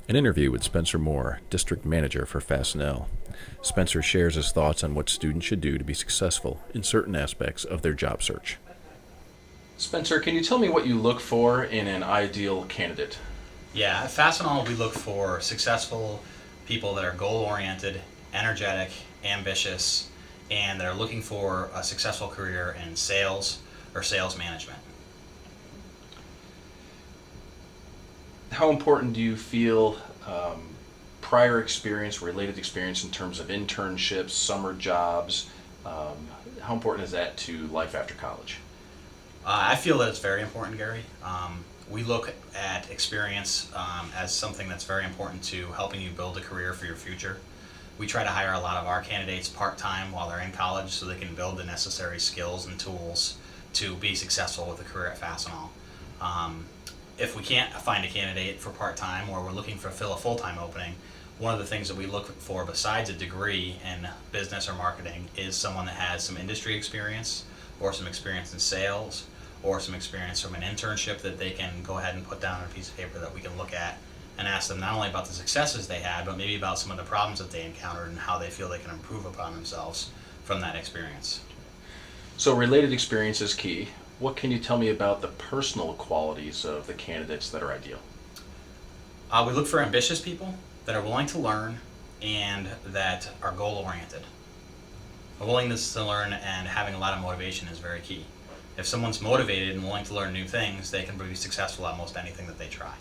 An interview with Spencer Moore, District Manager for Fastenal. Spencer shares his thoughts on what students should do to be successful in certain aspects of their job search. Spencer, can you tell me what you look for in an ideal candidate? Yeah, at Fastenal we look for successful people that are goal-oriented, energetic, ambitious, and that are looking for a successful career in sales or sales management. How important do you feel prior experience, related experience in terms of internships, summer jobs, how important is that to life after college? I feel that it's very important, Gary. We look at experience as something that's very important to helping you build a career for your future. We try to hire a lot of our candidates part-time while they're in college so they can build the necessary skills and tools to be successful with a career at Fastenal. If we can't find a candidate for part-time or we're looking to fill a full-time opening, one of the things that we look for besides a degree in business or marketing is someone that has some industry experience or some experience in sales or some experience from an internship that they can go ahead and put down on a piece of paper that we can look at and ask them not only about the successes they had, but maybe about some of the problems that they encountered and how they feel they can improve upon themselves from that experience. So, related experience is key. What can you tell me about the personal qualities of the candidates that are ideal? We look for ambitious people that are willing to learn and that are goal-oriented. A willingness to learn and having a lot of motivation is very key. If someone's motivated and willing to learn new things, they can be successful at most anything that they try.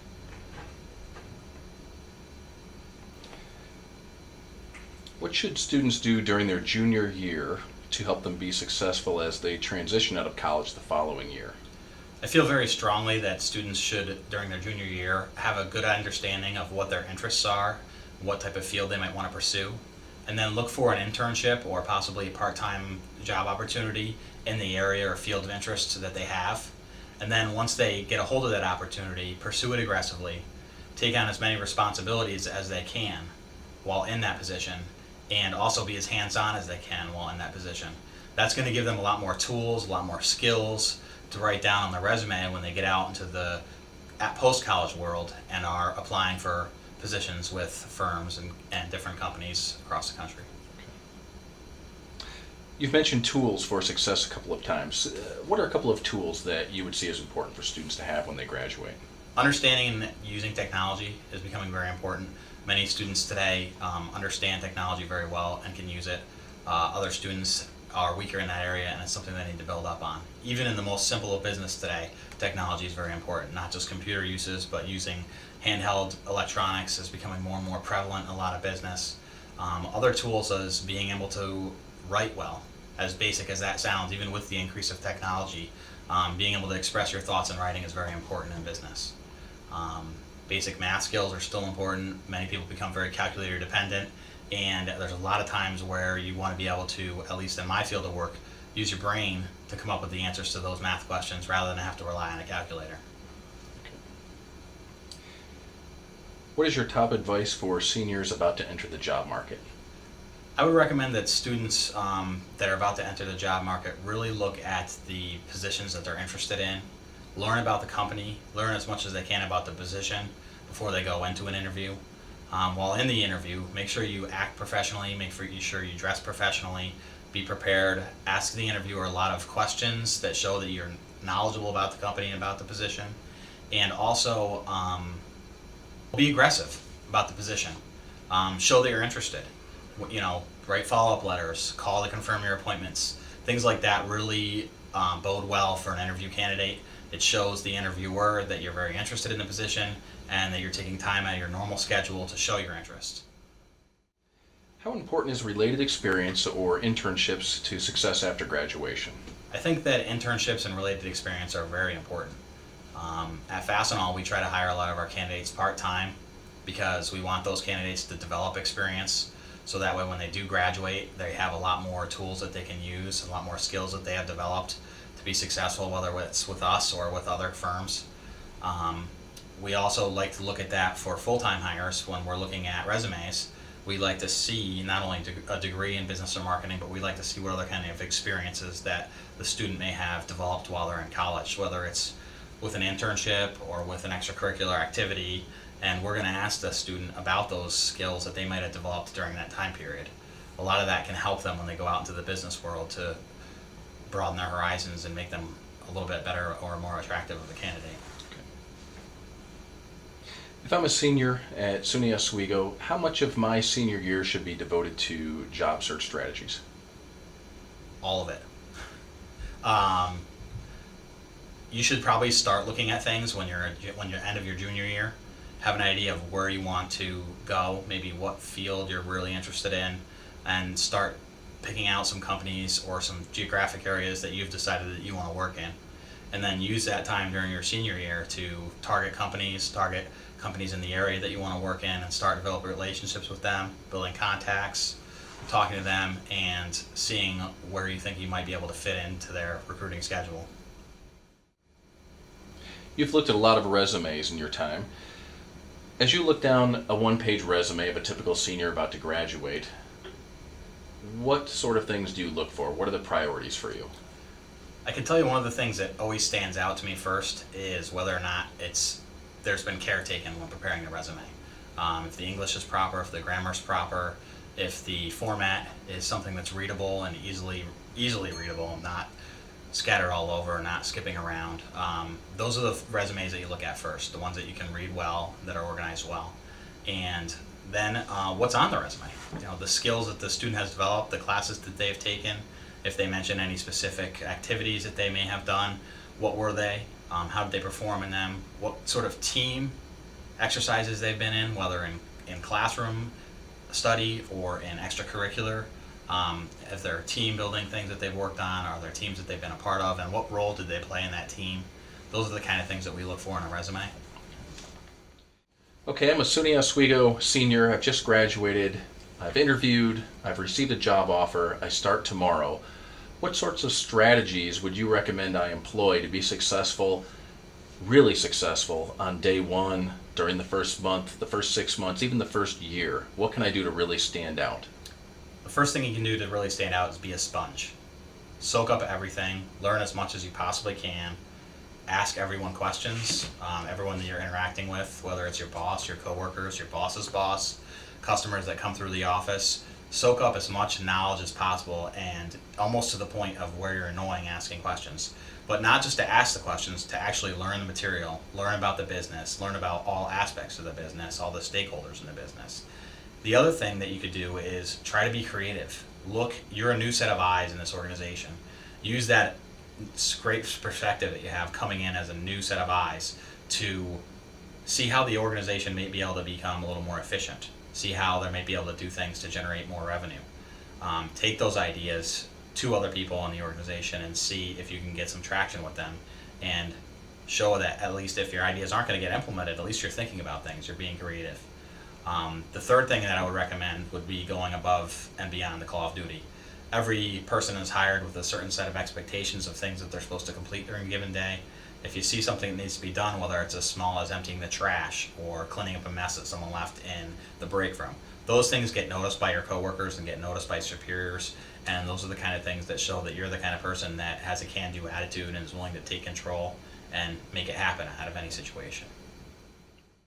What should students do during their junior year to help them be successful as they transition out of college the following year? I feel very strongly that students should, during their junior year, have a good understanding of what their interests are, what type of field they might want to pursue, and then look for an internship or possibly a part-time job opportunity in the area or field of interest that they have. And then once they get a hold of that opportunity, pursue it aggressively, take on as many responsibilities as they can while in that position, and also be as hands-on as they can while in that position. That's going to give them a lot more tools, a lot more skills to write down on their resume when they get out into the post-college world and are applying for positions with firms and different companies across the country. You've mentioned tools for success a couple of times. What are a couple of tools that you would see as important for students to have when they graduate? Understanding and using technology is becoming very important. Many students today understand technology very well and can use it. Other students are weaker in that area, and it's something they need to build up on. Even in the most simple of business today, technology is very important. Not just computer uses, but using handheld electronics is becoming more and more prevalent in a lot of business. Other tools is being able to write well. As basic as that sounds, even with the increase of technology, being able to express your thoughts in writing is very important in business. Basic math skills are still important. Many people become very calculator dependent, and there's a lot of times where you want to be able to, at least in my field of work, use your brain to come up with the answers to those math questions rather than have to rely on a calculator. What is your top advice for seniors about to enter the job market? I would recommend that students that are about to enter the job market really look at the positions that they're interested in, learn about the company, learn as much as they can about the position before they go into an interview. While in the interview, make sure you act professionally, make sure you dress professionally, be prepared, ask the interviewer a lot of questions that show that you're knowledgeable about the company and about the position, and also be aggressive about the position. Show that you're interested. Write follow-up letters, call to confirm your appointments. Things like that really bode well for an interview candidate. It shows the interviewer that you're very interested in the position and that you're taking time out of your normal schedule to show your interest. How important is related experience or internships to success after graduation? I think that internships and related experience are very important. At Fastenal, we try to hire a lot of our candidates part-time because we want those candidates to develop experience, so that way when they do graduate, they have a lot more tools that they can use, a lot more skills that they have developed to be successful, whether it's with us or with other firms. We also like to look at that for full-time hires when we're looking at resumes. We like to see not only a degree in business or marketing, but we like to see what other kind of experiences that the student may have developed while they're in college, whether it's with an internship or with an extracurricular activity, And we're going to ask the student about those skills that they might have developed during that time period. A lot of that can help them when they go out into the business world to broaden their horizons and make them a little bit better or more attractive of a candidate. If I'm a senior at SUNY Oswego, how much of my senior year should be devoted to job search strategies? All of it. You should probably start looking at things when you're end of your junior year. Have an idea of where you want to go, maybe what field you're really interested in, and start picking out some companies or some geographic areas that you've decided that you want to work in. And then use that time during your senior year to target companies in the area that you want to work in, and start developing relationships with them, building contacts, talking to them, and seeing where you think you might be able to fit into their recruiting schedule. You've looked at a lot of resumes in your time. As you look down a one-page resume of a typical senior about to graduate, what sort of things do you look for? What are the priorities for you? I can tell you one of the things that always stands out to me first is whether or not there's been care taken when preparing the resume. If the English is proper, if the grammar is proper, if the format is something that's readable and easily readable, not scattered all over, not skipping around. Those are the resumes that you look at first, the ones that you can read well, that are organized well. And then what's on the resume? The skills that the student has developed, the classes that they've taken, if they mention any specific activities that they may have done, what were they? How did they perform in them? What sort of team exercises they've been in, whether in classroom study or in extracurricular. If there are team building things that they've worked on, are there teams that they've been a part of, and what role did they play in that team? Those are the kind of things that we look for in a resume. Okay, I'm a SUNY Oswego senior. I've just graduated. I've interviewed. I've received a job offer. I start tomorrow. What sorts of strategies would you recommend I employ to be successful, really successful, on day one, during the first month, the first 6 months, even the first year? What can I do to really stand out? The first thing you can do to really stand out is be a sponge. Soak up everything, learn as much as you possibly can, ask everyone questions, everyone that you're interacting with, whether it's your boss, your coworkers, your boss's boss, customers that come through the office. Soak up as much knowledge as possible, and almost to the point of where you're annoying asking questions. But not just to ask the questions, to actually learn the material, learn about the business, learn about all aspects of the business, all the stakeholders in the business. The other thing that you could do is try to be creative. Look, you're a new set of eyes in this organization. Use that great perspective that you have coming in as a new set of eyes to see how the organization may be able to become a little more efficient. See how they may be able to do things to generate more revenue. Take those ideas to other people in the organization and see if you can get some traction with them, and show that at least if your ideas aren't going to get implemented, at least you're thinking about things, you're being creative. The third thing that I would recommend would be going above and beyond the call of duty. Every person is hired with a certain set of expectations of things that they're supposed to complete during a given day. If you see something that needs to be done, whether it's as small as emptying the trash or cleaning up a mess that someone left in the break room, those things get noticed by your coworkers and get noticed by superiors, and those are the kind of things that show that you're the kind of person that has a can-do attitude and is willing to take control and make it happen out of any situation.